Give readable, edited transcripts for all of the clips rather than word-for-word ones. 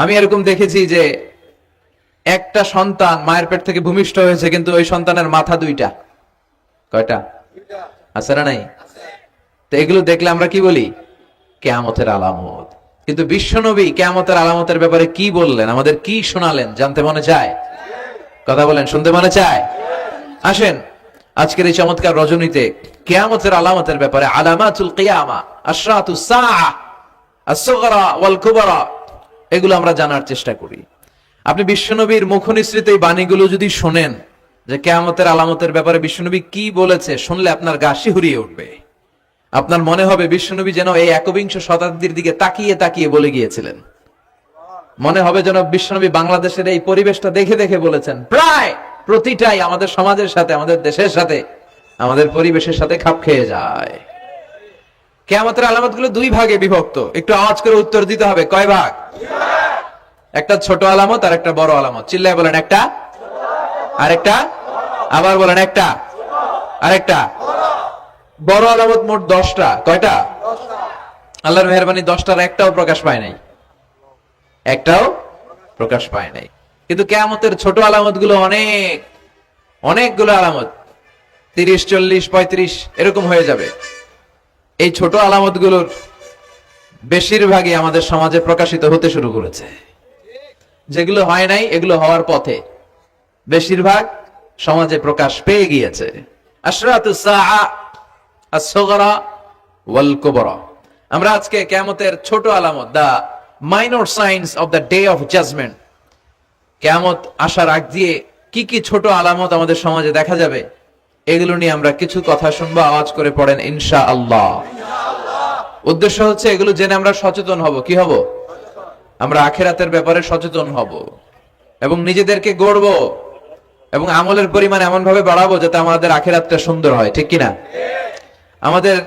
আমি এরকম দেখেছি যে একটা সন্তান মায়ের পেট থেকে ভূমিষ্ঠ হয়েছে, কিন্তু ওই সন্তানের মাথা দুইটা। কয়টা আছে না নাই? তো এগুলো দেখলে আমরা কি বলি? কিয়ামতের আলামত। কিন্তু বিশ্বনবী কিয়ামতের আলামতের ব্যাপারে কি বললেন, আমাদের কি শোনালেন, জানতে মনে চায়? কথা বলেন, শুনতে মনে চায়? আসেন আজকের এই চমৎকার রজনীতে কিয়ামতের আলামতের ব্যাপারে, আলামাতুল কিয়ামা, আশরাতুস সাআ, আস-সুগরা ওয়াল কুবরা, এগুলো আমরা জানার চেষ্টা করি। আপনি বিশ্বনবীর মুখনিসৃত এই বাণীগুলো যদি শোনেন, যে কিয়ামতের আলামতের ব্যাপারে বিশ্বনবী কি বলেছে, শুনলে আপনার গা শিহরিয়ে উঠবে। আপনার মনে হবে বিশ্বনবী যেন এই একবিংশ শতাব্দীর দিকে তাকিয়ে তাকিয়ে বলে গিয়েছিলেন। মনে হবে যেন বিশ্বনবী বাংলাদেশের এই পরিবেশটা দেখে দেখে বলেছেন। প্রায় প্রতিটাই আমাদের সমাজের সাথে, আমাদের দেশের সাথে, আমাদের পরিবেশের সাথে খাপ খেয়ে যায়। কিয়ামতের আলামতগুলো দুই ভাগে বিভক্ত। একটু আওয়াজ করে উত্তর দিতে হবে, কয় ভাগ? একটা ছোট আলামত আর একটা বড় আলামত। চিল্লায় বলেন একটা, আরেকটা, আবার বলেন একটা, আরেকটা। বড় আলামত মোট 10টা। কয়টা? আল্লাহর মেহেরবানি 10টার একটাও প্রকাশ পায় নাই, একটাও প্রকাশ পায় নাই। কিন্তু কিয়ামতের ছোট আলামত গুলো অনেক, অনেকগুলো আলামত, 30, 40, 35 এরকম হয়ে যাবে। এই ছোট আলামত গুলোর বেশিরভাগই আমাদের সমাজে প্রকাশিত হতে শুরু করেছে। যেগুলো হয় নাই এগুলো হওয়ার পথে, বেশিরভাগ সমাজে প্রকাশ পেয়ে গিয়েছে। আশরাতুস সাআ, আস-সুগরা ওয়াল কুবরা। আমরা আজকে কিয়ামতের ছোট আলামত, the minor signs of the day of judgement, কিয়ামত আসার আগ দিয়ে কি কি ছোট আলামত আমাদের সমাজে দেখা যাবে, এগুলো নিয়ে আমরা কিছু কথা শুনবো। আওয়াজ করে পড়েন ইনশাআল্লাহ। উদ্দেশ্য হচ্ছে এগুলো জেনে আমরা সচেতন হব। কি হব? আমরা আখিরাতের ব্যাপারে সচেতন হব এবং নিজেদেরকে গড়ব এবং আমলের পরিমাণ এমন ভাবে বাড়াবো যাতে আমাদের আখিরাতটা সুন্দর হয়। ঠিক কিনা? আমাদের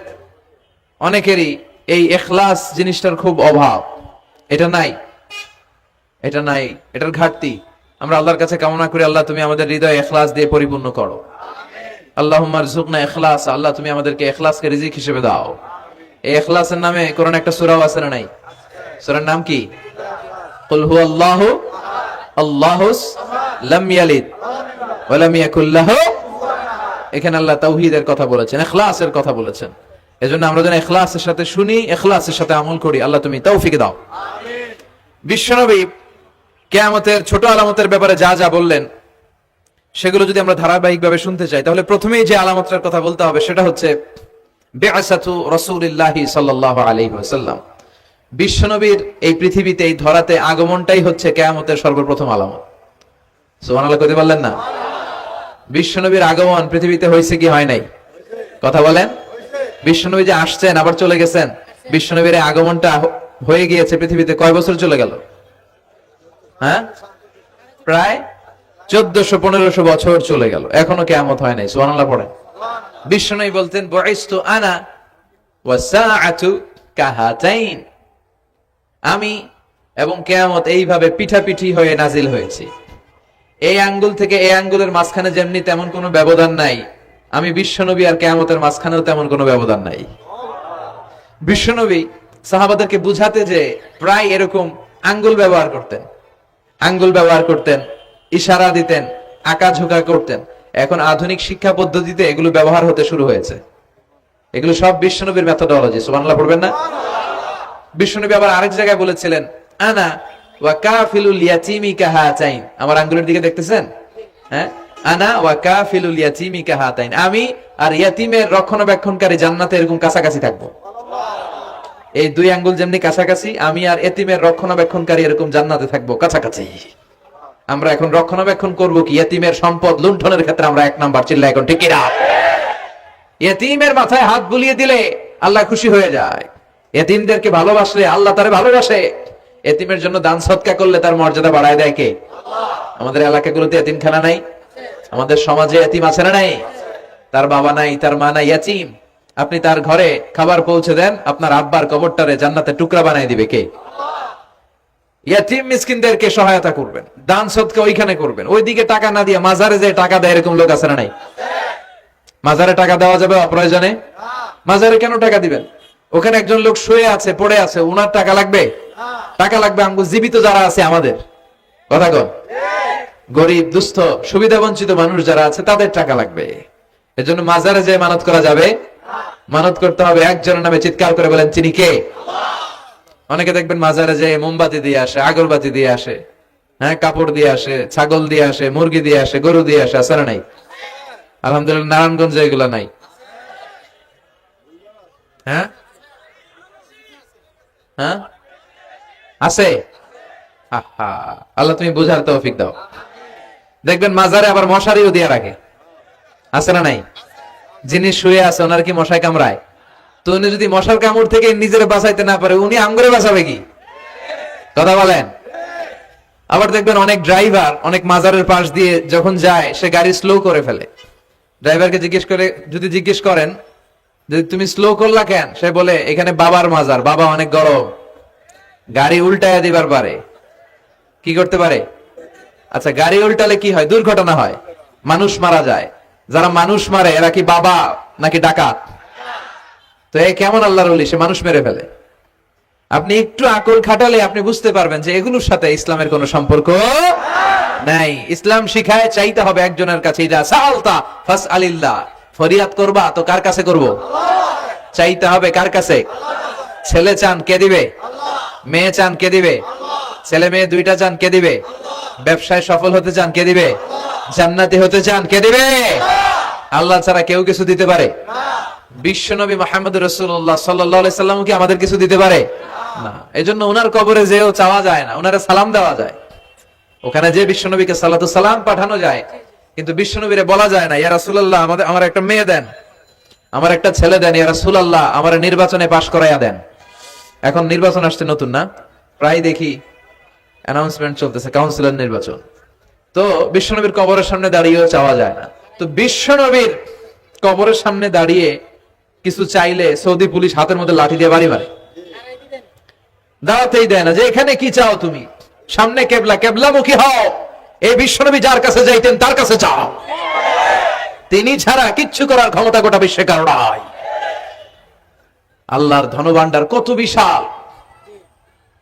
অনেকেরই এই ইখলাস জিনিসটার খুব অভাব। এটা নাই, এটা নাই, এটার ঘাটতি। আমরা আল্লাহর কাছে কামনা করি, আল্লাহ তুমি আমাদের হৃদয় ইখলাস দিয়ে পরিপূর্ণ করো। আল্লাহুম্মা রযুকনা ইখলাস, আল্লাহ তুমি আমাদেরকে ইখলাসকে রিজিক হিসেবে দাও। এই ইখলাসের নামে কোরআনে একটা সূরাও আছে না নাই? সূরার নাম কি? কুল হুয়াল্লাহু আল্লাহুস লাম ইয়ালিদ ওয়া লাম ইয়াকুল লাহু। এখানে আল্লাহ তাওহীদের কথা বলেছেন, ইখলাসের কথা বলেছেন। এজন্য আমরা যেন ইখলাসের সাথে শুনি, ইখলাসের সাথে আমল করি। আল্লাহ তুমি তৌফিক দাও। বিশ্বনবী কিয়ামতের ছোট আলামতের ব্যাপারে যা যা বললেন, সেগুলো যদি আমরা ধারাবাহিকভাবে শুনতে চাই, তাহলে প্রথমেই যে আলামতটার কথা বলতে হবে সেটা হচ্ছে বিআসাতু রাসূলিল্লাহি সাল্লাল্লাহু আলাইহি ওয়াসাল্লাম। বিশ্বনবীর এই পৃথিবীতে, এই ধরাতে আগমনটাই হচ্ছে কিয়ামতের সর্বপ্রথম আলামত। সুবহানাল্লাহ কইতে পারলেন না? বিশ্বনবীর আগমন পৃথিবীতে হয়েছে কি হয় নাই? কথা বলেন। বিশ্বনবী যে আসছেন আবার চলে গেছেন, বিশ্বনবীর আগমনটা হয়ে গিয়েছে পৃথিবীতে কয় বছর চলে গেল? হ্যাঁ, প্রায় 1400-1500 বছর চলে গেল, এখনো কিয়ামত হয় নাই। সুবহানাল্লাহ পড়েন। বিশ্বনবী বলতেন বুইস্তু আনা ওয়াস সাআতু কাহাতাইন, আমি এবং কিয়ামত এইভাবে পিঠাপিঠি হয়ে নাজিল হয়েছি। এই আঙ্গুল থেকে এই আঙ্গুলের মাঝখানে যেমনি তেমন কোনো ব্যবধান নাই, আমি বিশ্বনবী আর কিয়ামতের মাঝখানেও তেমন কোনো ব্যবধান নাই। বিশ্বনবী সাহাবাদেরকে বুঝাতে যে প্রায় এরকম আঙ্গুল ব্যবহার করতেন, আঙ্গুল ব্যবহার করতেন, ইশারা দিতেন, আঁকাঝোঁকা করতেন। এখন আধুনিক শিক্ষা পদ্ধতিতে এগুলো ব্যবহার হতে শুরু হয়েছে। এগুলো সব বিশ্বনবীর মেথোডোলজি। সুবহানাল্লাহ পড়বেন না? বিশ্বনবী আবার আরেক জায়গায় বলেছিলেন আনা ওয়া কাফিলুল ইয়াতীমি কাহাতাইন, আমার আঙ্গুলের দিকে দেখতেছেন? হ্যাঁ, আনা ওয়া কাফিলুল ইয়াতীমি কাহাতাইন, আমি আর ইয়াতীমের রক্ষণাবেক্ষণকারী জান্নাতে এরকম কাছাকাছি থাকবো। এই দুই আঙ্গুল যেমনি কাছাকাছি, আমি আর এতিমের রক্ষণাবেক্ষণকারী এরকম জান্নাতে থাকবো কাছাকাছি। আমরা এখন রক্ষণাবেক্ষণ করব কি? এতিমের সম্পদ লুণ্ঠনের ক্ষেত্রে আমরা 1 নাম্বার। চিল্লা এখন ঠিক কিনা? এতিমের মাথায় হাত বুলিয়ে দিলে আল্লাহ খুশি হয়ে যায়। এতিমদেরকে ভালোবাসলে আল্লাহ তারে ভালোবাসে। এতিমের জন্য দান সদকা করলে তার মর্যাদা বাড়ায় দেয় কে? আমাদের এলাকাগুলোতে এতিমখানা নাই? আমাদের সমাজে এতিম আছে না নাই? তার বাবা নাই, তার মা নাই, এতিম। আপনি তার ঘরে খাবার পৌঁছে দেন, আপনার আব্বার কবরটারে জান্নাতে টুকরা বানায় দিবে কে? ইয়াতিম মিসকিনদেরকে সহায়তা করবেন, দান সদকা ওইখানে করবেন। ওইদিকে টাকা না দিয়ে মাজারে যে টাকা দেয়, এরকম লোক আছে না নাই? মাজারে টাকা দেওয়া যাবে অপ্রয়োজনে? মাজারে কেন টাকা দিবেন? ওখানে একজন লোক শুয়ে আছে, পড়ে আছে, উনার টাকা লাগবে? টাকা লাগবে আমগো জীবিত যারা আছে আমাদের, কথা কন, গরিব দুস্থ সুবিধা বঞ্চিত মানুষ যারা আছে তাদের টাকা লাগবে। এজন্য মাজারে যে মানত করা যাবে, মানত করতে হবে একজনের নামে, চিৎকার করে বলেন তিনি কে? অনেকে দেখবেন মাজারে যে মোমবাতি দিয়ে আসে, আগরবাতি দিয়ে আসে, হ্যাঁ, কাপড় দিয়ে আসে, ছাগল দিয়ে আসে, মুরগি দিয়ে আসে, গরু দিয়ে আসে, আছে না নাই? আলহামদুলিল্লাহ নারায়ণগঞ্জে এগুলা নাই। হ্যাঁ হ্যাঁ আছে। আল্লাহ তুমি বুঝার তৌফিক দাও। দেখবেন মাজারে আবার মশারিও দিয়ে রাখে, আছে না নাই? যিনি শুয়ে আছে ওনার কি মশায় কামড়ায়? তো উনি যদি মশার কামড় থেকে নিজের বাঁচাইতে না পারে, উনি আঙ্গুরে বাঁচাবে কি? কথা বলেন। আবার দেখবেন অনেক ড্রাইভার অনেক মাজারের পাশ দিয়ে যখন যায় সে গাড়ি স্লো করে ফেলে। ড্রাইভারকে জিজ্ঞেস করেন যে তুমি স্লো করলা কেন, সে বলে এখানে বাবার মাজার, বাবা অনেক গরম, গাড়ি উল্টায় দিবার পারে। কি করতে পারে? আচ্ছা, গাড়ি উল্টালে কি হয়? দুর্ঘটনা হয়, মানুষ মারা যায়। যারা মানুষ মারে এরা কি বাবা নাকি ডাকাত? তো এ কেমন আল্লাহর ওলি, সে মানুষ মেরে ফেলে। আপনি একটু আকল খাটালে আপনি বুঝতে পারবেন যে এগুলোর সাথে ইসলামের কোনো সম্পর্ক নাই। ইসলাম শিখায় চাইতে হবে একজনের কাছে, ইদা সাআলতা ফাসআলিল্লাহ, ফরিয়াদ করবা তো কার কাছে করব? চাইতে হবে কার কাছে? ছেলে চান কে দিবে? মেয়ে চান কে দিবে? ছেলে মেয়ে দুইটা চান কে দিবে? ব্যবসায় সফল হতে চান কে দিবে? জান্নাতি হতে চান কে দিবে? আল্লাহ ছাড়া কেউ কিছু দিতে পারে? বিশ্বনবী মুহাম্মদ রাসূলুল্লাহ সাল্লাল্লাহু আলাইহি সাল্লাম কি আমাদের কিছু দিতে পারে? না। এজন্য ওনার কবরে যেও চাওয়া যায় না, ওনারে সালাম দেওয়া যায়। ওখানে যে বিশ্বনবীকে সালাতু সালাম পাঠানো যায়, কিন্তু বিশ্বনবীরে বলা যায় না ইয়া রাসূলুল্লাহ আমার একটা মেয়ে দেন, আমার একটা ছেলে দেন, ইয়া রাসূলুল্লাহ আমার নির্বাচনে পাশ করাইয়া দেন। এখন নির্বাচন আসছে নতুন না, প্রায় দেখি অ্যানাউন্সমেন্ট চলতেছে কাউন্সিলর নির্বাচন। তো বিশ্বনবীর কবরের সামনে দাঁড়িয়েও চাওয়া যায় না। তো বিশ্বনবীর কবরের সামনে দাঁড়িয়ে কিছু চাইলে সৌদি পুলিশ হাতের মধ্যে লাঠি দিয়ে বাড়ি মারে, দাঁড়াতেই দেয় না। যে এখানে কি চাও তুমি? সামনে কেবলা, কেবলামুখী হও। এই বিশ্বনবী যার কাছে যাইতেন তার কাছে যাও, তিনি ছাড়া কিচ্ছু করার ক্ষমতা গোটা বিশ্বে কারো নাই। আল্লাহর ধনভাণ্ডার কত বিশাল,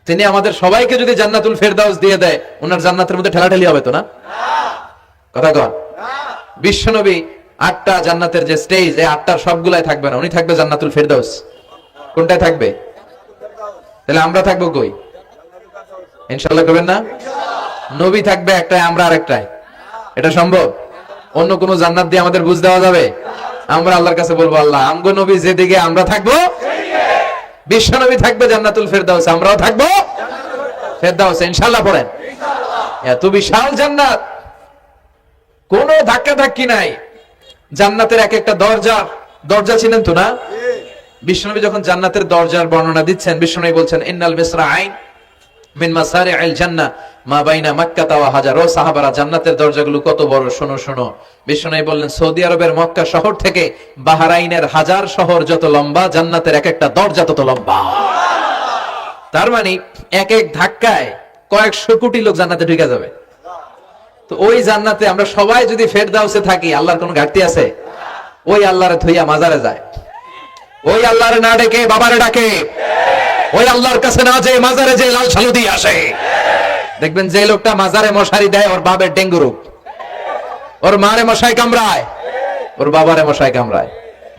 তিনি আমাদের সবাইকে যদি জান্নাতুল ফেরদাউস দিয়ে দেয়, ওনার জান্নাতের মধ্যে ঠেলাঠেলি হবে তো না? কথা কন। বিশ্বনবী 8টা জান্নাতের যে স্টেজ, এই 8টার সবগুলাই থাকবে না, উনি থাকবে জান্নাতুল ফেরদাউস। কোনটায় থাকবে? তাহলে আমরা থাকবো কই? ইনশাআল্লাহ করবেন না? নবী থাকবে একটাই, আমরা আরেকটাই। এটা সম্ভব? অন্য কোন জান্নাত দিয়ে আমাদের বুঝ দেওয়া যাবে? আমরা আল্লাহর কাছে বলবো, আল্লাহ আমগো নবী যেদিকে, আমরা থাকবো বিশ্বনবী থাকবে জান্নাতুল ফেরদাউস, আমরাও থাকবো ফেরদাউস। ইনশাআল্লাহ পড়েন। এত বিশাল জান্নাত, কোনো ধাক্কা ধাক্কি নাই। জান্নাতের এক একটা দরজা চিনেন তো না? বিশ্বনবী যখন জান্নাতের দরজার বর্ণনা দিচ্ছেন, বিশ্বনবী বলছেন ইন্নাল মিসরাআইন মিন মাসারি'আল জান্নাহ মা বাইনা মাক্কা ওয়া হাজার। ও সাহাবারা, জান্নাতের দরজাগুলো কত বড়, শোনো শোনো। বিশ্বনবী বললেন সৌদি আরবের মক্কা শহর থেকে বাহরাইনের হাজার শহর যত লম্বা, জান্নাতের এক একটা দরজা তত লম্বা। তার মানে এক এক ধাক্কায় কয়েকশো কোটি লোক জান্নাতে ঢুকে যাবে। তো ওই জান্নাতে আমরা সবাই যদি ফেরদাউসে থাকি, আল্লাহর কোনো ঘাটতি আছে? ওই আল্লাহরে থইয়া মাজারে যায়, ওই আল্লাহরে না ডেকে বাবারে ডাকে, ওই আল্লাহর কাছে না যে মাজারে যে লাল সালু দিয়ে আসে। দেখবেন যে লোকটা মাজারে মশারি দেয়, ওর বাবার ডেঙ্গু রোগ, ওর মারে মশাই কামড়ায়, ওর বাবারে মশাই কামড়ায়।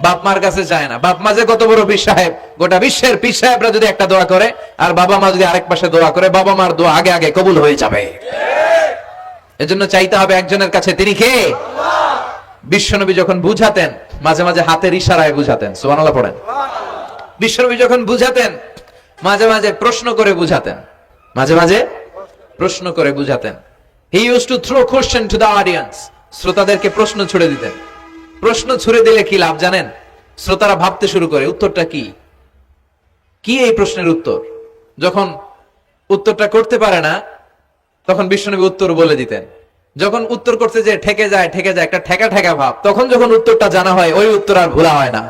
বাপ মার কাছে যায় না। বাপ মা যে কত বড় পীর সাহেব, গোটা বিশ্বের পীর সাহেবরা যদি একটা দোয়া করে আর বাবা মা যদি আরেক পাশে দোয়া করে, বাবা মার দোয়া আগে আগে কবুল হয়ে যাবে। এজন্য চাইতে হবে একজনের কাছে, তিনি কে? বিশ্বনবী যখন বুঝাতেন, মাঝে মাঝে হাতের ইশারায় বুঝাতেন। সুবহানাল্লাহ পড়েন। বিশ্বনবী যখন বুঝাতেন, মাঝে মাঝে প্রশ্ন করে বুঝাতেন, মাঝে মাঝে প্রশ্ন করে বুঝাতেন। He used to throw question to the audience. শ্রোতাদেরকে প্রশ্ন ছুড়ে দিতেন। প্রশ্ন ছুড়ে দিলে কি লাভ জানেন? শ্রোতারা ভাবতে শুরু করে উত্তরটা কি, কি এই প্রশ্নের উত্তর। যখন উত্তরটা করতে পারে না, তখন বিশ্বনবী উত্তর বলে দিতেন। যখন উত্তর করতে যে ঠেকে যায় একটা ঠেকা ঠেকা ভাব, তখন যখন উত্তরটা জানা হয়, ওই উত্তর আর ভোলা হয় না।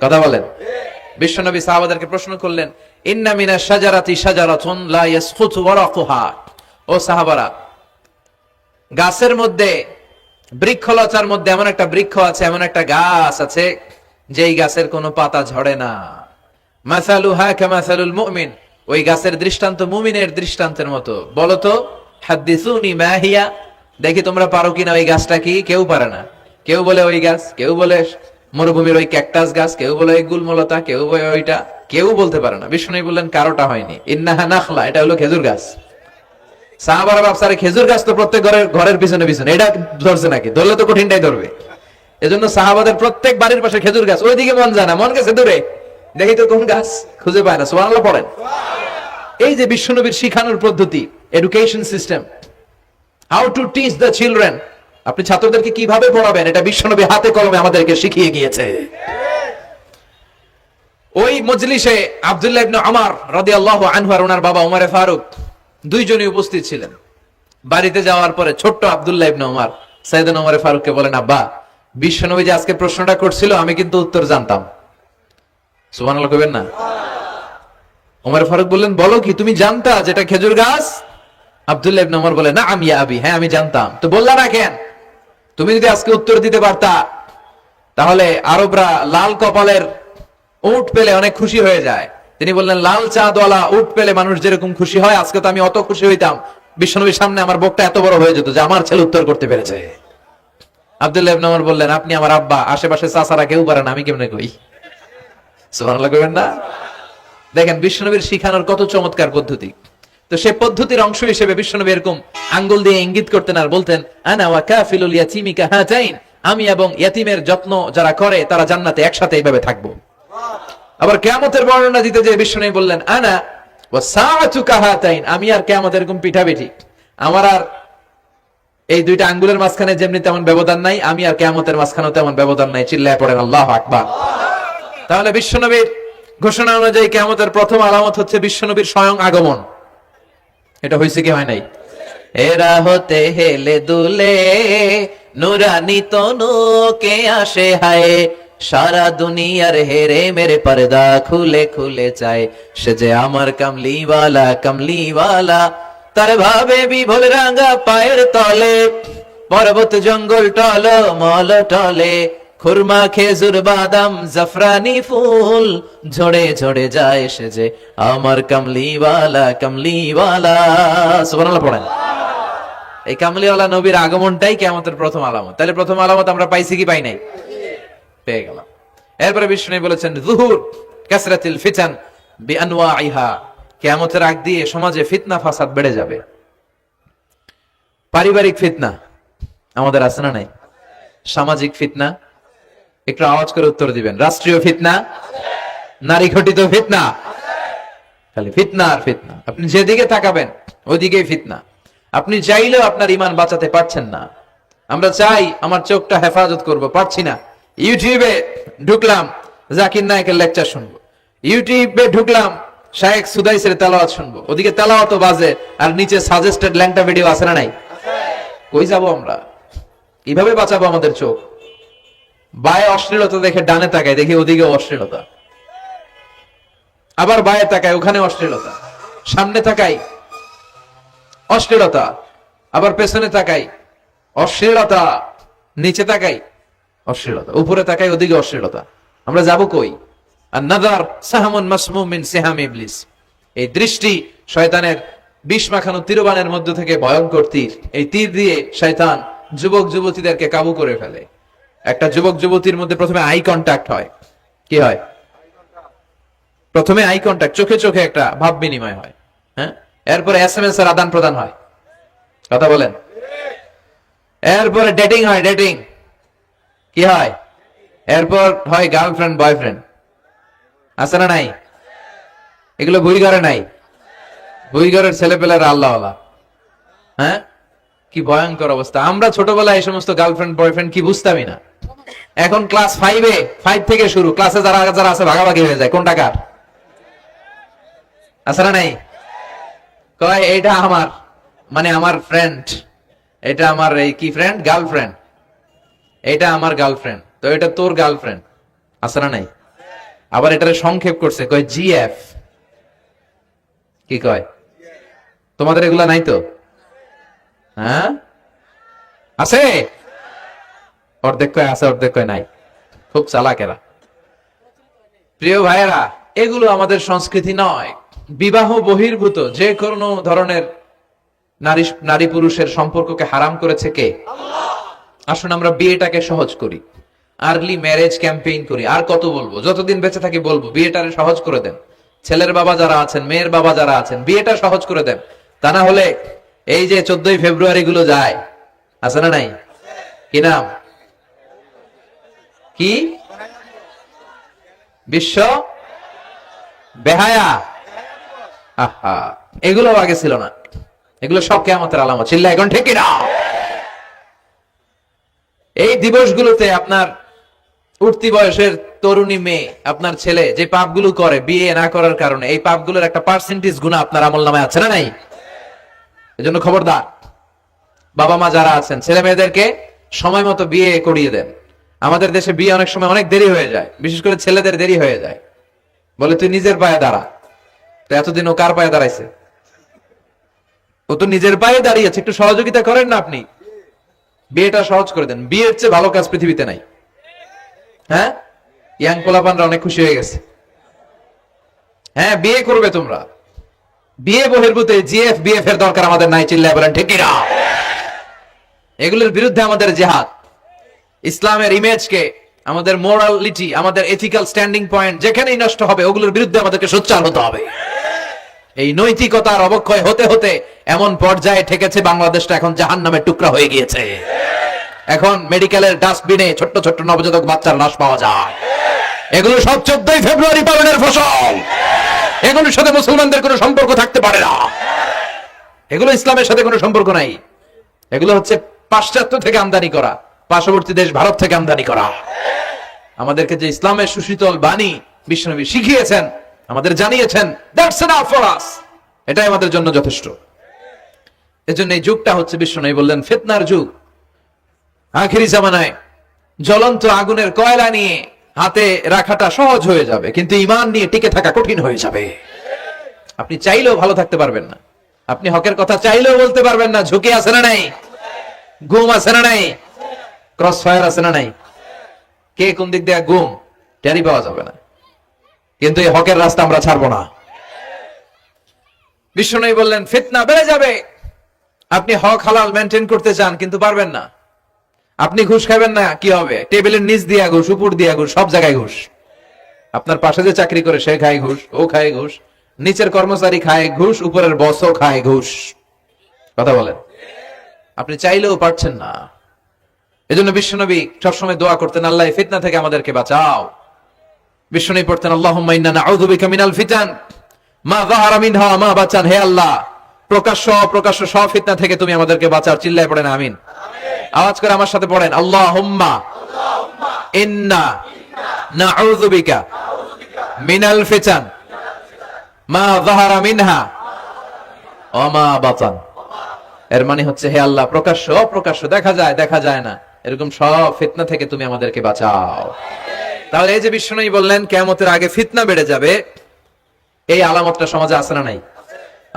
কথা বলেন। বিশ্বনবী সাহাবাদেরকে প্রশ্ন করলেন, ইন্না মিনাশ শাজারাতি শাজারাতুন লা ইয়াসকুতু ওয়ারাকুহা। ও সাহাবারা, গাছের মধ্যে, বৃক্ষলতার মধ্যে এমন একটা বৃক্ষ আছে, এমন একটা গাছ আছে, যেই গাছের কোনো পাতা ঝরে না। মাসালুহা কামাসালুল মুমিন ওই গাছের দৃষ্টান্ত মুমিনের দৃষ্টান্তের মতো। বলো তো, হাদ্দিসুনি মা হিয়া, দেখি তোমরা পারো কিনা ওই গাছটা কি? কেউ পারে না। কেউ বলে ওই গাছ, কেউ বলে মরুভূমির ওই ক্যাকটাস গাছ, কেউ বলে ওই গুলমলতা, কেউ বলে ওইটা, কেউ বলতে পারে না। বিষ্ণু বললেন কারোটা হয়নি। ইন্নাহা নাখলা, এটা হলো খেজুর গাছ। সাহাবারা ভাবসারে খেজুর গাছ তো প্রত্যেক ঘরের পিছনে পিছনে, এটা ধরছে নাকি? ধরলে তো কঠিনটাই ধরবে। এজন্য সাহাবাদের প্রত্যেক বাড়ির পাশে খেজুর গাছ। ওইদিকে মন যায় না, মন গেছে দূরে, দেখি তো কোন গাছ, খুঁজে পায় না। সুবহানাল্লাহ পড়েন। এই যে বিশ্বনবীর শিখানোর পদ্ধতি, education system, how to teach the children, আপনি ছাত্রদেরকে কিভাবে পড়াবেন, এটা বিশ্বনবী হাতে কলমে আমাদেরকে শিখিয়ে গিয়েছে। ওই মজলিসে আব্দুল্লাহ ইবনে ওমর রাদিয়াল্লাহু আনহু আর ওনার বাবা ওমরে ফারুক দুইজনই উপস্থিত ছিলেন। বাড়িতে যাওয়ার পরে ছোট্ট আব্দুল্লাহ ইবনে ওমর সাইয়েদনা ওমরে ফারুককে বলেন, আব্বা, বিশ্বনবী যে আজকে প্রশ্নটা করছিল আমি কিন্তু উত্তর জানতাম। সুবহানাল্লাহ কইবেন না? ওমর ফারুক বললেন, বলো কি, তুমি জানতা যেটা খেজুর গাছ? আব্দুল্লাহ ইবনে ওমর বলে, না আমি আবি, হ্যাঁ আমি জানতাম। তো বললা না কেন? তুমি যদি আজকে উত্তর দিতে পারতা তাহলে আরবরা লাল কপালের উট পেলে অনেক খুশি হয়ে যায়। তিনি বললেন, লাল চাঁদওয়ালা উট পেলে মানুষ যেরকম খুশি হয়, আজকে তো আমি অত খুশি হইতাম, বিশ্বনবীর সামনে আমার বুকটা এত বড় হয়ে যেত যে আমার ছেলে উত্তর করতে পেরেছে। আব্দুল্লাহ ইবনে ওমর বললেন, আপনি আমার আব্বা, আশেপাশে চাচারা কেউ পারে না, আমি কেমনে কই? সুবহানাল্লাহ কইবেন না? দেখেন বিশ্বনবীর শিখানোর কত চমৎকার পদ্ধতি। তো সে পদ্ধতির অংশ হিসেবে বিশ্বনবী এরকম আঙ্গুল দিয়ে ইঙ্গিত করতেন আর বলতেন, আনা ওয়া কাফিলুল ইয়াতীমি কাহাতাইন, আমি এবং ইয়াতীমের যত্ন যারা করে তারা জান্নাতে একসাথে এইভাবে থাকবো। আবার কিয়ামতের বর্ণনা দিতে যে বিশ্বনবী বললেন, আনা ওয়া সাআতু কাহাতাইন, আমি আর কিয়ামত এরকম পিঠাপিঠি, আমার আর এই দুইটা আঙ্গুলের মাঝখানে যেমনি তেমন ব্যবধান নাই, আমি আর কিয়ামতের মাঝখানেও তেমন ব্যবধান নাই। চিল্লায় পড়েন আল্লাহু আকবার। তাহলে বিশ্বনবীর ঘোষণা অনুযায়ী কিয়ামতের প্রথম আলামত হচ্ছে বিশ্বনবীর স্বয়ং আগমন। এটা হয়েছে কি হয় নাই? এরা হতে হেলে দুলে নুরানি তনুকে আসে হায়, সারা দুনিয়ার হেরে মেরে পর্দা খুলে খুলে চায়, সে যে আমার কামলিওয়ালা কামলিওয়ালা, তার ভাবে বিভোল রাঙা পায়ের তলে, পর্বত জঙ্গল টল মল টলে, খুরমা খেজুর বাদাম জাফরানি ফুল ঝরে ঝরে যায়, সে যে আমার কামলিওয়ালা কামলিওয়ালা। সুবহানাল্লাহ পড়েন। এই কামলিওয়ালা নবীর আগমনটাই কিয়ামতের প্রথম আলামত। তাহলে প্রথম আলামত আমরা পাইছি কি পাই নাই? পেয়ে গেলাম। এরপরে বিষ্ণু বলেছেন, যুহুর কাসরাতিল ফিতান বিআনওয়াইহা, কিয়ামতের আগ দিয়ে সমাজে ফিতনা ফাসাদ বেড়ে যাবে। পারিবারিক ফিতনা আমাদের আছে না নাই? সামাজিক ফিতনা, একটু আওয়াজ করে উত্তর দিবেন। রাষ্ট্রীয় ফিতনা, নারী ঘটিত ফিতনা, খালি ফিতনা আর ফিতনা। আপনি যেদিকে তাকাবেন ওইদিকেই ফিতনা। আপনি চাইলেও আপনার ঈমান বাঁচাতে পারছেন না। আমরা চাই আমার চোখটা হেফাজত করব, পারছি না। ইউটিউবে ঢুকলাম, জাকির নায়েকের লেকচার শুনবো, ইউটিউবে ঢুকলাম, শায়েখ সুদাইসের তেলাওয়াত শুনবো, ওদিকে তেলাওয়াতও বাজে আর নিচে সাজেস্টেড ল্যাংটা ভিডিও আছে না নাই? কই যাব আমরা? কিভাবে বাঁচাবো আমাদের চোখ? বায়ে অশ্লীলতা দেখে ডানে তাকায়, দেখি ওদিকে অশ্লীলতা, আবার বায়ে তাকায়, ওখানে অশ্লীলতা, সামনে তাকাই অশ্লীলতা, আবার পেছনে তাকাই অশ্লীলতা, নিচে তাকাই অশ্লীলতা, উপরে তাকাই ওদিকে অশ্লীলতা। আমরা যাব কই? আর নাযার সাহামুন মাসমুম মিন সিহাম ইবলিস, এই দৃষ্টি শয়তানের বিষ মাখানো তীরবানের মধ্য থেকে ভয়ঙ্কর তীর। এই তীর দিয়ে শয়তান যুবক যুবতীদেরকে কাবু করে ফেলে। একটা যুবক যুবতীর মধ্যে প্রথমে আই কন্টাক্ট হয়। কি হয়? প্রথমে আই কন্টাক্ট, চোখে চোখে একটা ভাব বিনিময় হয়। হ্যাঁ, এরপরে এসএমএস এর আদান প্রদান হয়। কথা বলেন। এরপরে ডেটিং হয়। ডেটিং কি হয়? এরপর হয় গার্লফ্রেন্ড বয়ফ্রেন্ড। আছে না নাই? এগুলো বই ঘরে নাই? বই ঘরের ছেলেপেলেরা আল্লাহওয়ালা। হ্যাঁ, কি ভয়ঙ্কর অবস্থা। আমরা ছোটবেলায় এই সমস্ত গার্লফ্রেন্ড বয়ফ্রেন্ড কি বুঝতামই না। এখন ক্লাস 5 থেকে শুরু, ক্লাসে যারা যারা আছে ভাগাভাগি হয়ে যায়, কোনটা কার? আছে না নাই? কয় এটা আমার, মানে আমার ফ্রেন্ড, এটা আমার এই কি ফ্রেন্ড, গার্লফ্রেন্ড, এটা আমার গার্লফ্রেন্ড, তো এটা তোর গার্লফ্রেন্ড। আছে না নাই? আবার এটারে সংক্ষেপ করছে, কয় জিএফ। কি কয়? তোমাদের এগুলা নাই তো? হ্যাঁ আছে, অর্ধেক কয় আছে, অর্ধেক কয় নাই। খুব চালাক এরা। প্রিয় ভাইয়েরা, এগুলো আমাদের সংস্কৃতি নয়। বিবাহ বহির্ভূত যে কোনো ধরনের নারী নারী পুরুষের সম্পর্ককে হারাম করেছে কে? আসুন আমরা বিয়েটাকে সহজ করি, আর্লি ম্যারেজ ক্যাম্পেইন করি। আর কত বলবো, যতদিন বেঁচে থাকি বলবো, বিয়েটারে সহজ করে দেন। ছেলের বাবা যারা আছেন, মেয়ের বাবা যারা আছেন, বিয়েটা সহজ করে দেন। তা না হলে এই যে 14ই ফেব্রুয়ারি গুলো যায়, আছে না নাই? কি নাম? কি বিশ্ব বেহায়া? আহা, এগুলো আগে ছিল না। এগুলো সব কিয়ামতের আলামত। চিল্লা এখন ঠিক না? এই দিবসগুলোতে আপনার উঠতি বয়সের তরুণী মেয়ে, আপনার ছেলে যে পাপগুলো করে বিয়ে না করার কারণে, এই পাপগুলোর একটা পার্সেন্টেজ গুনাহ আপনার আমলনামায় আছে না নাই? এজন্য খবরদার, বাবা মা যারা আছেন, ছেলে মেয়েদেরকে সময় মতো বিয়ে করিয়ে দেন। আমাদের দেশে বিয়ে অনেক সময় অনেক দেরি হয়ে যায়, বিশেষ করে ছেলেদের দেরি হয়ে যায়। বলে তুই নিজের পায়ে দাঁড়া। তো এতদিন ও কার পায়ে দাঁড়াইছে? ও তো নিজের পায়ে দাঁড়িয়েছে, একটু সহযোগিতা করেন না আপনি। বিয়েটা সহজ করে দেন। বিয়ের চেয়ে ভালো কাজ পৃথিবীতে নাই। হ্যাঁ, ইয়াং পোলাপানরা অনেক খুশি হয়ে গেছে। হ্যাঁ, বিয়ে করবে তোমরা। বিয়ে বহির্ভূত জিএফ বিএফ এর দরকার আমাদের নাই। চিল্লায় বলেন ঠিক না? এগুলোর বিরুদ্ধে আমাদের জিহাদ। ইসলামের ইমেজকে, আমাদের মোরালিটি, আমাদের এথিক্যাল স্ট্যান্ডিং পয়েন্ট যেখানেই নষ্ট হবে, ওগুলোর বিরুদ্ধে আমাদেরকে সোচ্চার হতে হবে। এই নৈতিকতার অবক্ষয় হতে হতে এমন পর্যায়ে ঠেকেছে বাংলাদেশটা এখন জাহান্নামের টুকরা হয়ে গিয়েছে। এখন মেডিকেলের ডাস্টবিনে ছোট্ট ছোট্ট নবজাতক বাচ্চার লাশ পাওয়া যায়। এগুলো সব 14ই ফেব্রুয়ারি পালনের ফসল। এগুলোর সাথে মুসলমানদের কোনো সম্পর্ক থাকতে পারে না। এগুলো ইসলামের সাথে কোনো সম্পর্ক নাই। এগুলো হচ্ছে পাশ্চাত্য থেকে আমদানি করা, পার্শ্ববর্তী দেশ ভারত থেকে আমদানি করা। আমাদেরকে যে ইসলামের সুশীতল বাণী বিশ্বনবী শিখিয়েছেন, আমাদের জানিয়েছেন, দ্যাটস এনাফ ফর আস, এটাই আমাদের জন্য যথেষ্ট। এজন্য এই যুগটা হচ্ছে, বিশ্বনবী বললেন, ফিতনার যুগ। আখিরি জামানায় জ্বলন্ত আগুনের কয়লা নিয়ে হাতে রাখাটা সহজ হয়ে যাবে, কিন্তু ঈমান নিয়ে টিকে থাকা কঠিন হয়ে যাবে। আপনি চাইলেও ভালো থাকতে পারবেন না, আপনি হকের কথা চাইলেও বলতে পারবেন না। ঝুঁকি আছে না নাই? গুম আছে না নাই? ক্রস ফায়ার আছে না নাই? কে কোন দিক দিয়ে গুম টেরি পাওয়া যাবে না। কিন্তু এই হকের রাস্তা আমরা ছাড়বো না। বিশ্বনবী বললেন, ফিতনা বেড়ে যাবে। আপনি হক হালাল মেনটেন করতে চান, কিন্তু পারবেন না। আপনি ঘুষ খাবেন না, কি হবে? টেবিলের নিচ দিয়া ঘুষ, উপর দিয়া ঘুষ, সব জায়গায় ঘুষ। আপনার পাশে যে চাকরি করে সে খায় ঘুষ, ও খায় ঘুষ, নিচের কর্মচারী খায় ঘুষ, উপরের বসও খায় ঘুষ। কথা বলেন, আপনি চাইলেও পারছেন না। এজন্য বিশ্বনবী সবসময় দোয়া করতেন, আল্লাহ ফিতনা থেকে আমাদেরকে বাঁচাও। বিশ্বনবী পড়তেন, আল্লাহুম্মা ইন্না নাউযু বিকা মিনাল ফিতান মা যাহারা মিনহা ওয়া মা বাতান। হে আল্লাহ, প্রকাশ্য অপ্রকাশ্য সব ফিতনা থেকে তুমি আমাদেরকে বাঁচাও। চিল্লায় পড়েন আমিন। আওয়াজ করে আমার সাথে পড়েন, আল্লাহুম্মা ইন্না নাউযু বিকা মিনাল ফিতান মা যাহারা মিনহা ওয়া মা বাতান। এর মানে হচ্ছে, হে আল্লাহ, প্রকাশ্য অপ্রকাশ্য, দেখা যায় দেখা যায় না, এরকম সব ফিতনা থেকে তুমি আমাদেরকে বাঁচাও। তাহলে এই যে বিশ্বনবী বললেন কিয়ামতের আগে ফিতনা বেড়ে যাবে, এই আলামতটা সমাজে আছে না নাই?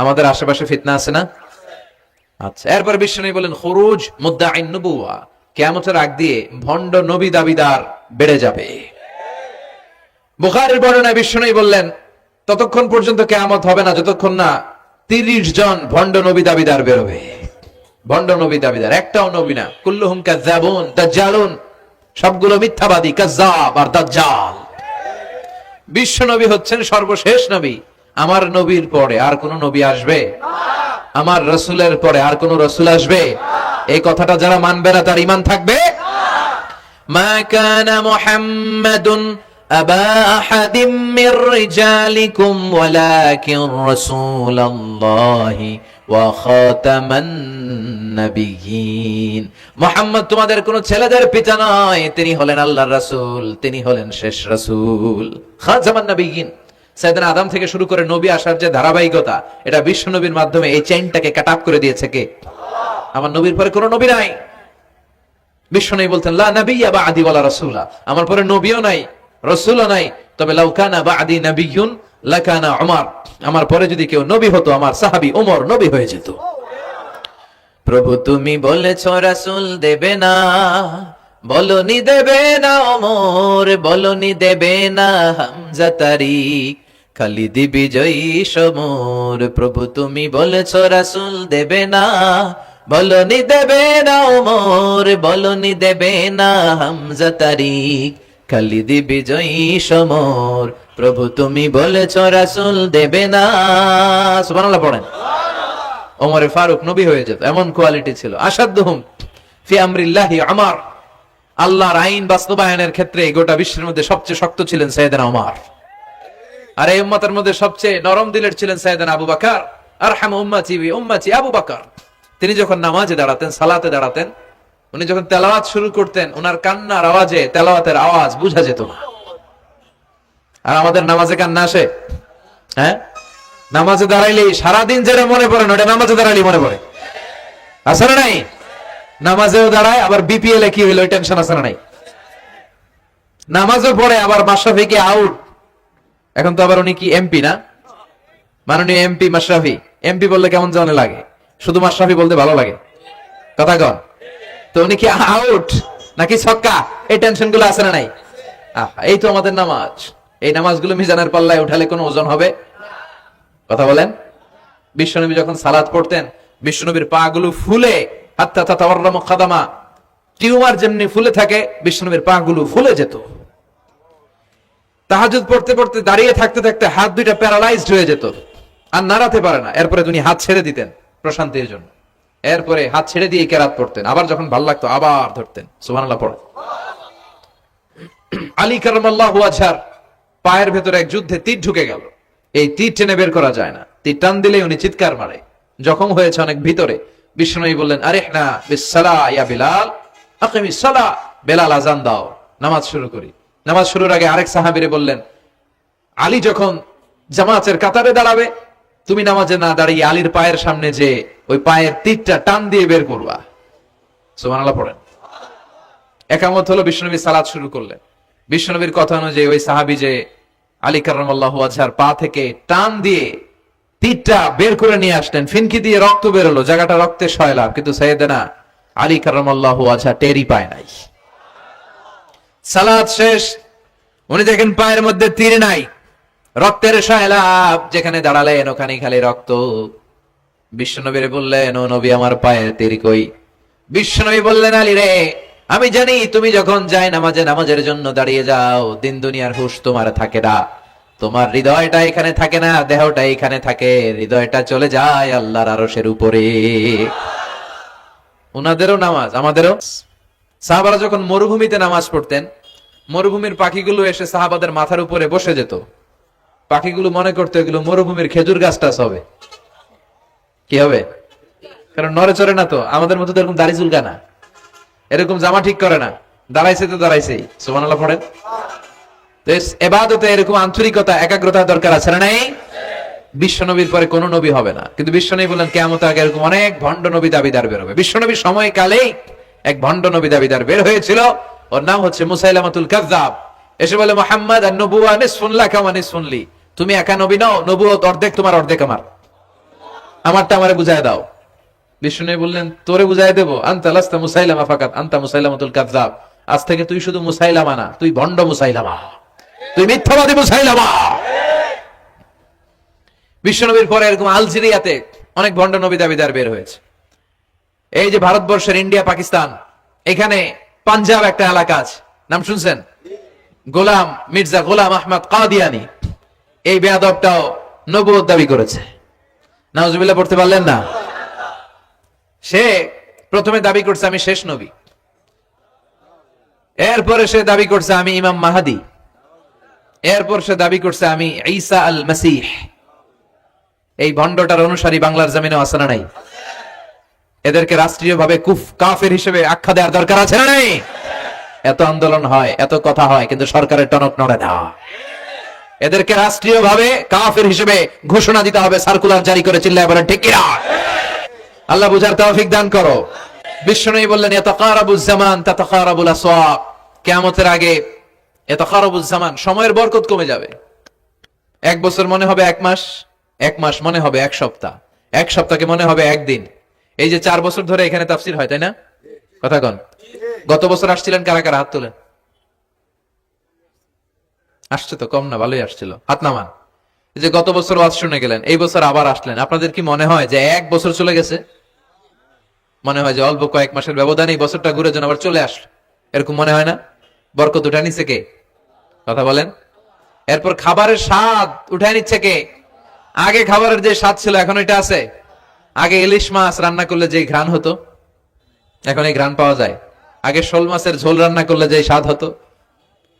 আমাদের আশেপাশে ফিতনা আছে না? আচ্ছা, এরপর বিশ্বনবী বলেন, খুরুজ মুদ্দাঈন নবুওয়া, কিয়ামতের আগ দিয়ে ভণ্ড নবী দাবিদার বেড়ে যাবে। বুখারীর বর্ণনায় বিশ্বনবী বললেন, ততক্ষণ পর্যন্ত কিয়ামত হবে না যতক্ষণ না 30 জন ভণ্ড নবী দাবিদার বেরোবে। ভণ্ড নবী দাবিদার, একটাও নবী না। কুল্লুহুম কাযযাবুন দাজ্জালুন, সবগুলো মিথ্যাবাদী, কাযযাব আর দাজ্জাল। বিশ্ব নবী হচ্ছেন সর্বশেষ নবী। আমার নবীর পরে আর কোন নবী আসবে? আমার রাসূলের পরে আর কোন রাসূল আসবে? এই কথাটা যারা মানবে না তার ঈমান থাকবে? মা কানা মুহাম্মাদুন আবা আহাদিম মির রিজালিকুম ওয়ালাকিন রাসূলুল্লাহি ওয়া খাতামান নাবিয়্যিন। মুহাম্মদ তোমাদের কোন ছেলেদের পিতা নয়, তিনি হলেন আল্লাহর রাসূল, তিনি হলেন শেষ রাসূল। খাতামান নাবিয়্যিন, সাইয়েদনা আদম থেকে শুরু করে নবী আসার যে ধারাবাহিকতা, এটা বিশ্ব নবীর মাধ্যমে এই চেইনটাকে কাট আপ করে দিয়েছে কে? আমার নবীর পরে কোনো নবী নাই। বিশ্ব নবী বলতেন, লা নাবিয়্যা বা'দি ওয়ালা রাসূলা, আমার পরে নবীও নাই, রাসূলও নাই, তবে লাউ কানা বা'দি নাবিয়্যুন লাকানা উমর, আমার পরে যদি কেউ নবী হতো আমার সাহাবী ওমর নবী হয়ে যেত। প্রভু তুমি বলেছ রাসূল দেবে না, বলনি দেবে না ওমর, বলনি দেবে না হামজা তারিক, খালিদি বিজয়ী সমর। প্রভু তুমি বলেছ রাসূল দেবে না, বলনি দেবে না ওমর, বলনি দেবে না হামজা তারিক। খালিদি বিজয়ী সমর, প্রভু তুমি বলেছ রাসূল দেবে না। সুবহানাল্লাহ পড়েন। ওমরে ফারুক নবী হয়ে যেত, এমন কোয়ালিটি ছিল। আসাদুহুম ফি আমরিল্লাহি উমর, আল্লাহর আইন বাস্তবায়নের ক্ষেত্রে গোটা বিশ্বের মধ্যে সবচেয়ে শক্ত ছিলেন সাইয়েদনা ওমর। আর এই উম্মতের মধ্যে সবচেয়ে নরম দিলের ছিলেন সাইয়েদনা আবু বকর। আরহামু উম্মতি বি উম্মতি আবু বকর। তিনি যখন নামাজে দাঁড়াতেন, সালাতে দাঁড়াতেন, উনি যখন তেলাওয়াত শুরু করতেন, ওনার কান্নার আওয়াজে তেলাওয়াতের আওয়াজ বোঝা যেত না। আর আমাদের নামাজে কান্না আসে? হ্যাঁ, নামাজে দাঁড়াইলেই সারাদিন যেটা মনে পড়ে না, ওটা নামাজে দাঁড়াইলেই মনে পড়ে। আছে না নাই? নামাজেও দাঁড়ায়, আবার বিপিএল এ কি হইলো টেনশন আছে না নাই? নামাজও পড়ে, আবার মাশরাফি কি আউট, এখন তো আবার উনি কি এমপি না, মাননীয় এমপি মাশরাফি। এমপি বললে কেমন জানে লাগে, শুধু মাশরাফি বলতে ভালো লাগে, কথা কন। তো উনি কি আউট নাকি ছক্কা, এই টেনশন গুলো আছে না নাই? এই তো আমাদের নামাজ। এই নামাজগুলো মিজানের পাল্লায় উঠালে কোনো ওজন হবে? কথা বলেন। বিশ্বনবী যখন সালাত পড়তেন, বিশ্বনবীর পা গুলো ফুলে, হাত্তা তাতাওয়াররামু খাদামা, টিউমার যেমনি ফুলে থাকে, বিশ্বনবীর পা গুলো ফুলে যেত। তাহাজ্জুদ পড়তে পড়তে দাঁড়িয়ে থাকতে থাকতে হাত দুইটা প্যারালাইজড হয়ে যেত, আর নাড়াতে পারে না। এরপরে তিনি হাত ছেড়ে দিতেন প্রশান্তির জন্য, এরপরে হাত ছেড়ে দিয়ে কেরাত পড়তেন, আবার যখন ভালো লাগতো আবার ধরতেন। সুবহানাল্লাহ পড়ে। আলী কারামাল্লাহু ওয়াজহার পায়ের ভেতরে এক যুদ্ধে তীর ঢুকে গেল। এই তীর টেনে বের করা যায় না, তীর টান দিলে উনি চিৎকার মারে, জখম হয়েছে অনেক ভিতরে। বিশ্বনবী বললেন, আরিহনা বিসসালাহ ইয়া বিলাল, আকিমিস সালাহ, বেলাল আজান দাও, নামাজ শুরু করি। নামাজ শুরুর আগে আরেক সাহাবীরে বললেন, আলী যখন জামাতের কাতারে দাঁড়াবে, তুমি নামাজে না দাঁড়িয়ে আলীর পায়ের সামনে যে ওই পায়ের তীরটা টান দিয়ে বের করবা। সুবহানাল্লাহ পড়েন। একামত হলো, বিশ্বনবী সালাত শুরু করলেন। বিশ্বনবীর কথা অনুযায়ী ওই সাহাবী যে আলী কারামাল্লাহু ওয়াজহার পা থেকে টান দিয়ে তীরটা বের করে নিয়ে আসলেন, ফিনকি দিয়ে রক্ত বেরোলো, জায়গাটা রক্তে সয়লাভ, কিন্তু সাইয়েদনা আলী কারামাল্লাহু ওয়াজহা টেরই পায় নাই। সালাত শেষ, উনি দেখেন পায়ের মধ্যে তীর নাই, রক্তের সয়লাভ, যেখানে দাঁড়ালেন ওখানে খালি রক্ত। বিশ্বনবীরে বললেন, ও নবী, আমার পায়ের তীর কই? বিশ্বনবী বললেন, আলী রে, আমি জানি তুমি যখন যাই নামাজে নামাজের জন্য দাঁড়িয়ে যাও, দিন দুনিয়ার হুঁশ তোমার থাকে না, তোমার হৃদয়টা এখানে থাকে না, দেহটা এখানে থাকে, হৃদয়টা চলে যায় আল্লাহর আরশের উপরে। উনাদেরও নামাজ, আমাদেরও। সাহাবারা যখন মরুভূমিতে নামাজ পড়তেন, মরুভূমির পাখিগুলো এসে সাহাবাদের মাথার উপরে বসে যেত। পাখিগুলো মনে করতো এগুলো মরুভূমির খেজুর গাছটা হবে, কি হবে, কারণ নড়ে চড়ে না তো, আমাদের মতো তো এরকম দাড়ি চুলকা না, এরকম জামা ঠিক করে না, দাঁড়াইছে তো দাঁড়াইছেই। সুবহানাল্লাহ পড়েন। তো ইবাদতে এরকম আন্তরিকতা, একাগ্রতা দরকার আছে না নাই? বিশ্বনবীর পরে কোন নবী হবে না, কিন্তু বিশ্বনবী বললেন কিয়ামতের আগে এরকম অনেক ভণ্ড নবী দাবিদার বের হবে। বিশ্বনবীর সময়কালেই এক ভণ্ড নবী দাবিদার বের হয়েছিল, ওর নাম হচ্ছে মুসাইলামাতুল কাযযাব। এসে বলে, মুহাম্মদ আন-নবুওয়া নিসফুন লাকা ওয়া নিসফুন লি, তুমি একা নবী নও, নবুয়ত অর্ধেক তোমার অর্ধেক আমার, আমারটা আমারে বুঝায় দাও। বিষ্ণু বললেন, তোরে বুঝাই দেবো, আনতা লাস্তা মুসাইলামা ফাকাত, আনতা মুসাইলামাতুল কাযযাব, আজ থেকে তুই শুধু মুসাইলামা না, তুই ভণ্ড মুসাইলামা, তুই মিথ্যাবাদী মুসাইলামা। বিশ্বনবীর পরে এরকম আলজেরিয়াতে অনেক ভণ্ড নবী দাবিদার বের হয়েছে। এই যে ভারতবর্ষের ইন্ডিয়া পাকিস্তান, এখানে পাঞ্জাব একটা এলাকা আছে, নাম শুনছেন? গোলাম মির্জা গোলাম আহমদ কাদিয়ানি, এই বেয়াদবটাও নবুয়ত দাবি করেছে। নাউজুবিল্লাহ পড়তে পারলেন না? সে প্রথমে দাবি করছে আমি শেষ নবী, এরপরে সে দাবি করছে আমি ইমাম মাহাদি, এরপর সে দাবি করছে আমি ঈসা আল মাসিহ। এই ভণ্ডটার অনুসারী বাংলার জমিনে আছে না নাই? এদেরকে রাষ্ট্রীয়ভাবে কাফের হিসেবে আখ্যা দেওয়ার দরকার আছে না নাই? এত আন্দোলন হয়, এত কথা হয়, কিন্তু সরকারের টনক নড়ে না। এদেরকে রাষ্ট্রীয়ভাবে কাফের হিসেবে ঘোষণা দিতে হবে, সার্কুলার জারি করে, চিল্লায় বলেন ঠিক কিনা? আল্লাহ বুঝার তৌফিক দান করো। বিশ্বনবী বললেন, ইয়াতাকারাবুজ জামান তাতাকারাবুল আসওয়াক, কিয়ামতের আগে ইয়াতাকারাবুজ জামান, সময়ের বরকত কমে যাবে। এক বছর মনে হবে এক মাস, এক মাস মনে হবে এক সপ্তাহ, এক সপ্তাহকে মনে হবে একদিন। এই যে 4 বছর ধরে এখানে তাফসীর হয়, তাই না? কথা কন। গত বছর আসছিলেন কারা কারা? হাত তোলেন। আসছে তো কম না, ভালোই আসছিল, হাত নামান। এই যে গত বছর ওয়াজ শুনে গেলেন, এই বছর আবার আসলেন, আপনাদের কি মনে হয় যে 1 বছর চলে গেছে? মনে হয় যে অল্প কয়েক মাসের ব্যবধানে এই বছরটা ঘুরে যেন আবার চলে আসলো, এরকম মনে হয় না? বরকত উঠে নিচ্ছে কে? কথা বলেন। এরপর খাবারের স্বাদ উঠে নিচ্ছে কে? আগে খাবারের যে স্বাদ ছিল এখন এটা আছে? আগে ইলিশ মাছ রান্না করলে যে ঘ্রাণ হতো, এখন এই ঘ্রাণ পাওয়া যায়? আগে শোল মাছের ঝোল রান্না করলে যে স্বাদ হতো,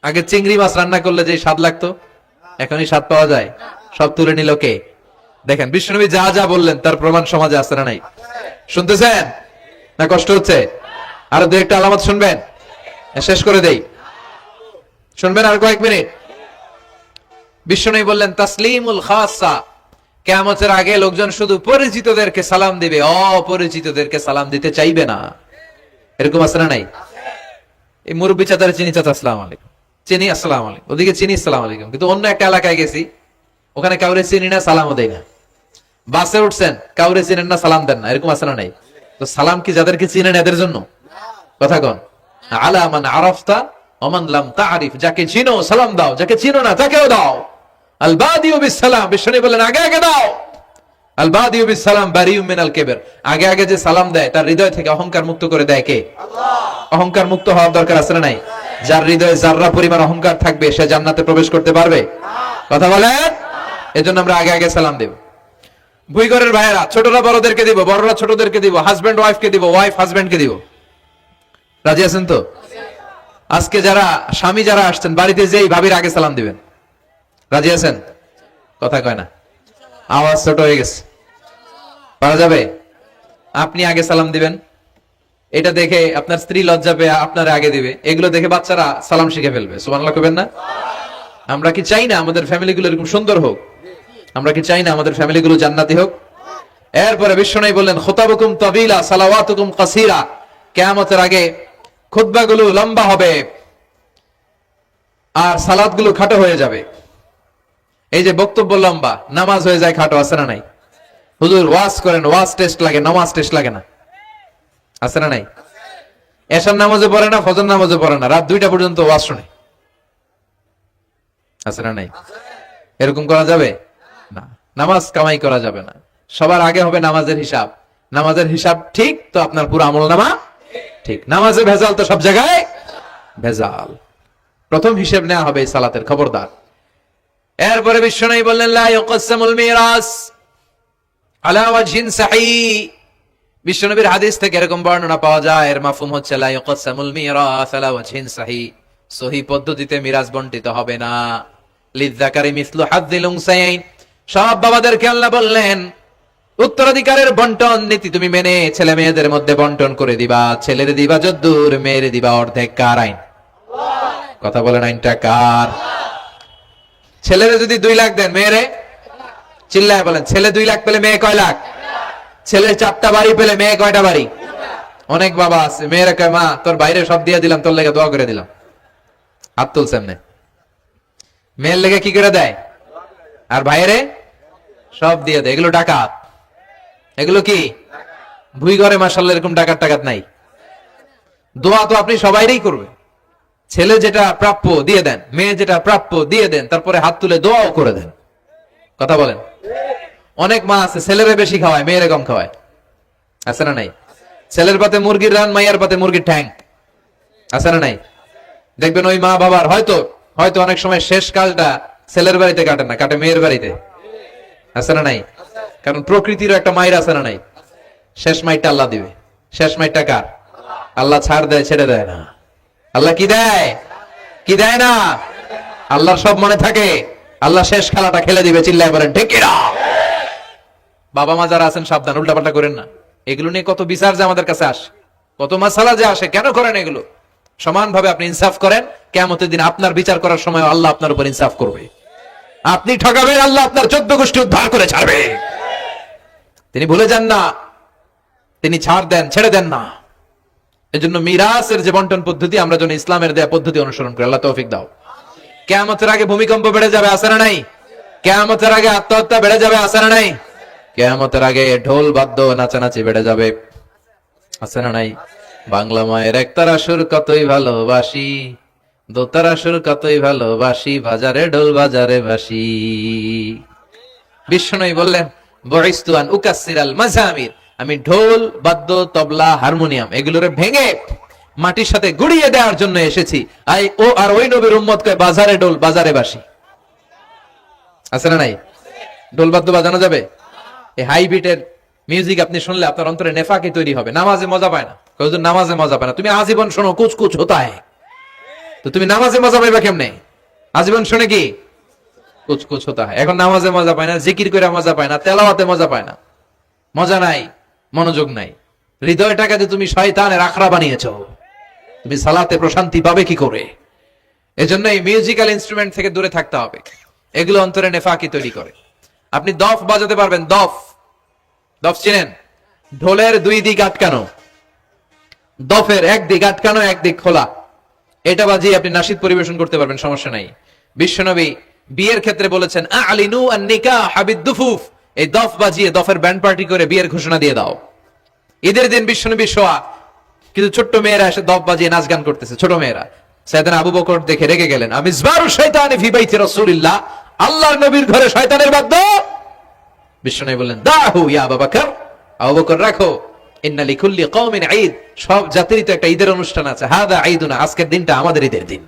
আগে চিংড়ি মাছ রান্না করলে যে স্বাদ লাগতো, এখন এই স্বাদ পাওয়া যায়? সব তুলে নিল কে? দেখেন বিশ্বনবী যা যা বললেন তার প্রমাণ সমাজে আছে না নাই? শুনতেছেন না কষ্ট হচ্ছে? আরো দু একটা আলামত শুনবেন, শেষ করে দেই। শুনবেন আর কয়েক মিনিট। বিশ্বনবী বললেন তাসলিমুল খাসা, কিয়ামতের আগে লোকজন শুধু পরিচিতদেরকে সালাম দিবে, অপরিচিতদেরকে সালাম দিতে চাইবে না। এরকম আছে না নাই? এই মুরব্বী চাচারে চিনি, চাচা আসসালামু আলাইকুম, চিনি আসসালামু আলাইকুম, ওদিকে চিনি আসসালামু আলাইকুম, কিন্তু অন্য একটা এলাকায় গেছি, ওখানে কাউরে চিনি না, সালামও দেয় না। বাসে উঠছেন, কাউরে চিনেন না, সালাম দেন না, এরকম আছে না নাই? তো সালাম কি যাদেরকে চিনেন এদের জন্য? কথা কন। আলা মান আরাফতা ওমান লাম তারিফ, যাকে চিনো সালাম দাও, যাকে চিনো না তাকেও দাও। আল বাদিউ বিস সালাম, বিশ্বনবী বলেন আগে আগে দাও। আল বাদিউ বিস সালাম বারিউম মিনাল কিবর, আগে আগে যে সালাম দেয় তার হৃদয় থেকে অহংকার মুক্ত করে দেয় কে? আল্লাহ। অহংকার মুক্ত হওয়ার দরকার আছে না নাই? যার হৃদয়ে যাররা পরিমাণ অহংকার থাকবে সে জান্নাতে প্রবেশ করতে পারবে? কথা বলেন। এজন্য আমরা আগে আগে সালাম দেব। ভুইগরের ভাইয়েরা ছোটরা বড়দেরকে দিব, বড়রা ছোটদেরকে দিব, হাজবেন্ড ওয়াইফকে দিব, ওয়াইফ হাজবেন্ডকে দিব। রাজি আছেন তো? আজকে যারা স্বামী যারা আসছেন বাড়িতে যেই ভাবির আগে সালাম দিবেন। রাজি আছেন? কথা কয় না, আওয়াজ ছোট হয়ে গেছে। পারা যাবে? আপনি আগে সালাম দিবেন, এটা দেখে আপনার স্ত্রী লজ্জা পেয়ে আপনার আগে দিবে, এগুলো দেখে বাচ্চারা সালাম শিখে ফেলবে। সুবহানাল্লাহ কইবেন না? আমরা কি চাই না আমাদের ফ্যামিলিগুলো এরকম সুন্দর হোক? আমরা কি চাই না আমাদের ফ্যামিলিগুলো জান্নাতি হোক? এরপরে বিশ্বনবী বললেন খুতাবুকুম তাবিলা সালাওয়াতুকুম কাসীরা, কিয়ামতের আগে খুতবাগুলো লম্বা হবে আর সালাতগুলো খাটো হয়ে যাবে। এই যে বক্তব্য লম্বা, নামাজ হয়ে যায় খাটো, আছে না নাই? হুজুর ওয়াজ করেন, ওয়াজ টেস্ট লাগে, নামাজ টেস্ট লাগে না, আছে না নাই? এশার নামাজে পড়ে না, ফজর নামাজে পড়ে না, রাত 2টা পর্যন্ত ওয়াজ শুনে, আছে না নাই? এরকম করা যাবে না। নামাজ কামাই করা যাবে না। সবার আগে হবে নামাজের হিসাব। নামাজের হিসাব ঠিক তো আপনার পুরো আমল নামা ঠিক। নামাজে ভেজাল তো সব জায়গায় ভেজাল। প্রথম হিসেব নেওয়া হবে সালাতের, খবরদার। এরপরে বিশ্বনবী বললেন লা ইউকসামুল মিরাস আলা ওয়াজহিন সাহিহ। বিশ্বনবীর হাদিস থেকে এরকম বর্ণনা পাওয়া যায়, এর মাফহুম হচ্ছে লা ইউকসামুল মিরাস আলা ওয়াজহিন সাহিহ, সহিহ পদ্ধতিতে মিরাজ বণ্টিত হবে না। লিযযাকারি মিসলু হাযযিল উনসায়াইন, সব বাবাদেরকে আল্লাহ বললেন উত্তরাধিকারের বন্টন নীতি তুমি মেনে ছেলে মেয়েদের মধ্যে বন্টন করে দিবা। ছেলের দিবা যদ্দুর, মেয়ের দিবা অর্ধেক। কার আইন? কথা বলেন, আইনটা কার? ছেলেরে যদি 2 লাখ দেন, মেয়েরে চিল্লায় বলেন, ছেলে 2 লাখ পেলে মেয়ে কয় লাখ? ছেলে 4টা বাড়ি পেলে মেয়ে কয়টা বাড়ি? অনেক বাবা আছে মেয়েরা কয় মা তোর বাইরে সব দিয়ে দিলাম, তোর লেগে দোয়া করে দিলাম। হাত তুলছে এমনি। মেয়ের লেগে কি করে দেয়? আর বাইরে সব দিয়ে দেয়। এগুলো ডাকাত। এগুলো কি ভুই ঘরে মাশাআল্লাহ এরকম ডাকাত টাকাত নাই। দোয়া তো আপনি সবাইরই করবে। ছেলে যেটা প্রাপ্য দিয়ে দেন, মেয়ে যেটা প্রাপ্য দিয়ে দেন, তারপরে হাত তুলে দোয়াও করে দেন। কথা বলেন। অনেক মা আছে ছেলেরে বেশি খাওয়ায়, মেয়েরে কম খাওয়ায়, আছে না নাই? ছেলের পাতে মুরগির রান, মাইয়ার পাতে মুরগির ঠ্যাং, আছে না নাই? দেখবেন ওই মা বাবার হয়তো হয়তো অনেক সময় শেষ কালটা ছেলের বাড়িতে কাটে না, কাটে মেয়ের বাড়িতে, আছে না নাই? কারণ প্রকৃতির একটা মায়ের আছে না নাই? শেষ মাইরটা আল্লাহ দিবে। শেষ মাইরটা কার? আল্লাহ ছাড় দেয়, ছেড়ে দেয় না। আল্লাহ কি দেয়? কি দেয় না? আল্লাহর সব মনে থাকে। আল্লাহ শেষ খেলাটা খেলে দিবে। চিল্লায় বলেন ঠিক কিনা? বাবা মা যারা আছেন সাবধান, উল্টাপাল্টা করেন না। এগুলো নিয়ে কত বিচার যে আমাদের কাছে আসে, কত মাসালা যে আসে। কেন করেন এগুলো? সমানভাবে আপনি ইনসাফ করেন, কিয়ামতের দিন আপনার বিচার করার সময় আল্লাহ আপনার উপর ইনসাফ করবে। আপনি ঠকাবেন, আল্লাহ আপনার 14 গোষ্ঠী উদ্ধার করে ছাড়বে। তিনি ভুলে যান না, তিনি ছাড় দেন, ছেড়ে দেন না। এজন্য মিরাসের যে বন্টন পদ্ধতি, আমরা যেন ইসলামের দেয়া পদ্ধতি অনুসরণ করি। আল্লাহ তৌফিক দাও। কিয়ামতের আগে ভূমিকম্প বেড়ে যাবে, আছে না নাই? কিয়ামতের আগে আত্মহত্যা বেড়ে যাবে, আছে না নাই? কিয়ামতের আগে ঢোল বাদ্য নাচানাচি বেড়ে যাবে, আছে না নাই? বাংলা মায়ের একতারা সুর কতই ভালোবাসি, দোতারা সুর কতই ভালোবাসি, বাজারে ঢোল বাজারে বাসি। বিশ্বনবী বললেন বুইস্তু আন উকাসসিরাল মাযামির, আমি ঢোল, বাদ্য, তবলা, হারমোনিয়াম এগুলোরে ভেঙে মাটির সাথে গুড়িয়ে দেওয়ার জন্য এসেছি। আর ওই নবীর উম্মত কয় বাজারে ঢোল বাজারে বাঁশি। আছে না নাই? ঢোল বাদ্য বাজানো যাবে? এই হাই বিটের মিউজিক আপনি শুনলে আপনার অন্তরে নেফাকি তৈরি হবে। নামাজে মজা পায় না, হুজুর নামাজে মজা পায় না। তুমি আজীবন শোনো কুছ কুছ হোতা হ্যায়, তো তুমি নামাজে মজা পাইবা কেমনে? আজীবন শুনে কি কুছ কুছ হোতা হ্যায়। এখন নামাজে মজা পায় না, জিকির করে মজা পায় না, তেলাওয়াতে মজা পায় না, মজা নাই, মনোযোগ নাই। হৃদয়টাকে যে তুমি শয়তানের আখড়া বানিয়েছো, তুমি সালাতে প্রশান্তি পাবে কি করে? এজন্য এই মিউজিক্যাল ইনস্ট্রুমেন্ট থেকে দূরে থাকতে হবে। এগুলো অন্তরে নেফাকি তৈরি করে। আপনি দফ বাজাতে পারবেন? দফ, দফ চিনেন? ঢোলের দুই দিক আটকানো, দফের এক দিক আটকানো এক দিক খোলা, এটা বাজিয়ে আপনি নাশিদ পরিবেশন করতে পারবেন, সমস্যা নাই। বিশ্বনবী বিয়ের ক্ষেত্রে বলেছেন আলিনু আন নিকাহ বিদ্দুফুফ, এই দফ বাজিয়ে দফের ব্যান্ড পার্টি করে বিয়ের ঘোষণা দিয়ে দাও। ঈদের দিন বিশ্বনবী শোয়া, কিন্তু ছোট্ট মেয়েরা এসে দফ বাজিয়ে নাচ গান করতেছে, ছোট মেয়েরা। সাইয়েদনা আবু বকর দেখে রেগে গেলেন, আমিজবারু শাইতানি ফি বাইতি রাসূলিল্লাহ, আল্লাহর নবীর ঘরে শয়তানের বাদ্য। বিশ্বনবী বললেন দাহু ইয়া আবু বকর, আবু বকর রাখো, ইন্না লিকুল্লি কওমিন ঈদ, সব জাতিরই তো একটা ঈদের অনুষ্ঠান আছে, হাদা ঈদুনা, আজকের দিনটা আমাদের ঈদের দিন,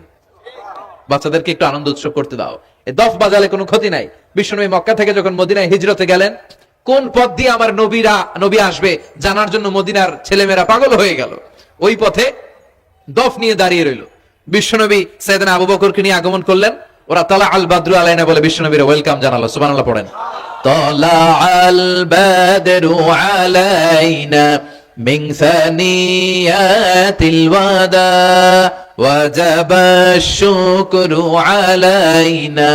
বাচ্চাদেরকে একটু আনন্দ উৎসব করতে দাও। এই দফ বাজালে কোনো ক্ষতি নাই। বিশ্বনবী মক্কা থেকে যখন মদিনায় হিজরতে গেলেন, কোন পথ দিয়ে আমার নবী আসবে জানার জন্য মদিনার ছেলেমেয়েরা পাগল হয়ে গেল। ওই পথে দফ নিয়ে দাঁড়িয়ে রইল। বিশ্বনবী সাইয়েদনা আবু বকরকে নিয়ে আগমন করলেন। ওরা তালা আল বাদরু আলাইনা বলে বিশ্বনবীর ওয়েলকাম জানালো। সুবহানাল্লাহ পড়েন। তালা আল বাদরু আলাইনা মিন সানিয়াতিল ওয়াদা ওয়াজাবা শুকরু আলাইনা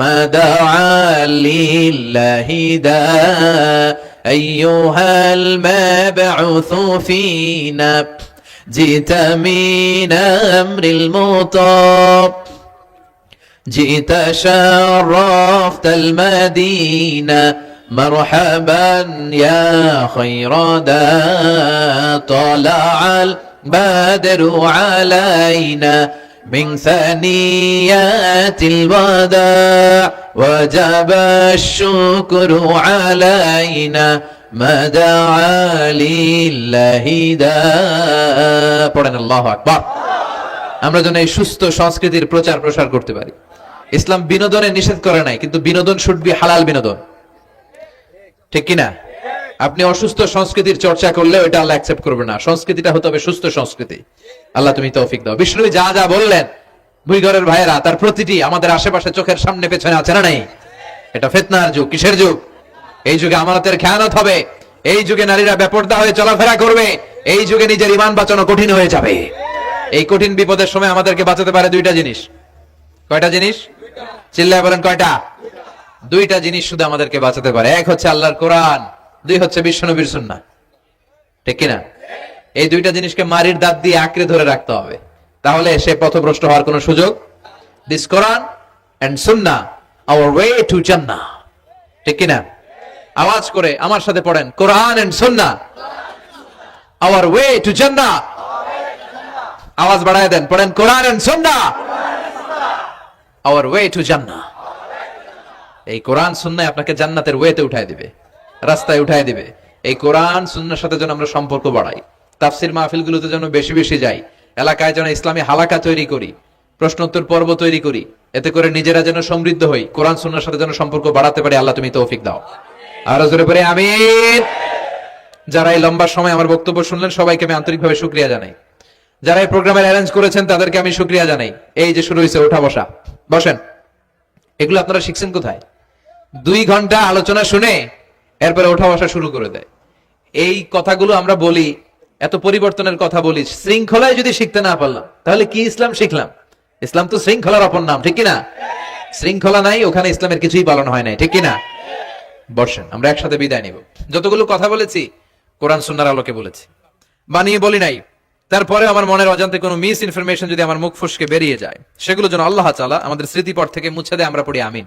মা দাআ লিল্লাহি দা আইয়ুহাল মাবউসু ফিনা জিত মিন আমরিল মুতাব جئت شرفت المدينة مرحبا يا خير دا طلع البدر علينا من ثنيات الوداع وجب الشكر علينا ما دعا لله دا পড়েন আল্লাহু আকবার। আমরা যেন এই সুস্থ সংস্কৃতির প্রচার প্রসার করতে পারি। ইসলাম বিনোদনে নিষেধ করে নাই, কিন্তু বিনোদন শুড বি হালাল বিনোদন, ঠিক কিনা? আপনি অসুস্থ সংস্কৃতির চর্চা করলে ওটা আল্লাহ অ্যাকসেপ্ট করবে না। সংস্কৃতিটা হতে হবে সুস্থ সংস্কৃতি। আল্লাহ তুমি তৌফিক দাও। বিষ্ণু যা যা বললেন, ভুইঘরের ভাইয়েরা, তার প্রতিটি আমাদের আশেপাশে চোখের সামনে পেছনে আছে না নাই? এটা ফিতনার যুগ। কিসের যুগ? এই যুগে আমানতের খেয়ানত হবে, এই যুগে নারীরা বেপরদা হয়ে চলাফেরা করবে, এই যুগে নিজের ঈমান বাঁচানো কঠিন হয়ে যাবে। এই কঠিন বিপদের সময় আমাদেরকে বাঁচাতে পারে দুইটা জিনিস। কয়টা জিনিস? চিল্লায় বলেন কয়টা? দুইটা জিনিস শুধু আমাদেরকে বাঁচাতে পারে। এক হচ্ছে আল্লাহর কোরআন, দুই হচ্ছে বিশ্বনবীর সুন্নাহ, ঠিক কিনা? এই দুইটা জিনিসকে মারির দাঁত দিয়ে আঁকড়ে ধরে রাখতে হবে, তাহলে সে পথভ্রষ্ট হওয়ার কোনো সুযোগ। This Quran and Sunnah hour way to জান্নাহ, ঠিক কিনা? আওয়াজ করে আমার সাথে পড়েন, কোরআন and Sunnah hour way to জান্নাহ। আওয়াজ বাড়ায় দেন, পড়েন, কোরআন and Sunnah hour way to জান্নাহ। এই কোরআন সুন্নাহ আপনাকে জান্নাতের ওয়েতে উঠায় দিবে, রাস্তায় উঠায় দিবে। এই কোরআন সুন্নাহর সাথে যেন আমরা সম্পর্ক বাড়াই, তাফসীর মাহফিলগুলোতে যেন বেশি বেশি যাই, এলাকায় যেন ইসলামী হালাকা তৈরি করি, প্রশ্নোত্তর পর্ব তৈরি করি, এতে করে নিজেরা যেন সমৃদ্ধ হই, কোরআন সুন্নাহর সাথে যেন সম্পর্ক বাড়াতে পারি। আল্লাহ তুমি তৌফিক দাও। আর জোরে পড়ে আমিন। যারা এই লম্বা সময় আমার বক্তব্য শুনলেন সবাইকে আমি আন্তরিকভাবে শুকরিয়া জানাই। যারা এই প্রোগ্রামের অ্যারেঞ্জ করেছেন তাদেরকে আমি শুকরিয়া জানাই। এই যে শুরু হয়েছে ওঠা বসা, বসেন, এগুলো আপনারা শিখছেন কোথায়? 2 ঘন্টা আলোচনা শুনে এরপরে ওঠা বসা শুরু করে দেয়। এই কথাগুলো আমরা বলি, এত পরিবর্তনের কথা বলি, শৃঙ্খলায় যদি শিখতে না পারলাম তাহলে কি ইসলাম শিখলাম? ইসলাম তো শৃঙ্খলার অপর নাম, ঠিক কিনা? শৃঙ্খলা নাই ওখানে ইসলামের কিছুই পালন হয় নাই, ঠিক কিনা? বসেন, আমরা একসাথে বিদায় নিব। যতগুলো কথা বলেছি কোরআন সুন্নাহর আলোকে বলেছি, বানিয়ে বলি নাই। তারপরে আমার মনের অজান্তে কোনো মিস ইনফরমেশন যদি আমার মুখ ফসকে বেরিয়ে যায়, সেগুলো যেন আল্লাহ তাআলা আমাদের স্মৃতিপট থেকে মুছে দেয়। আমরা পড়ি আমিন।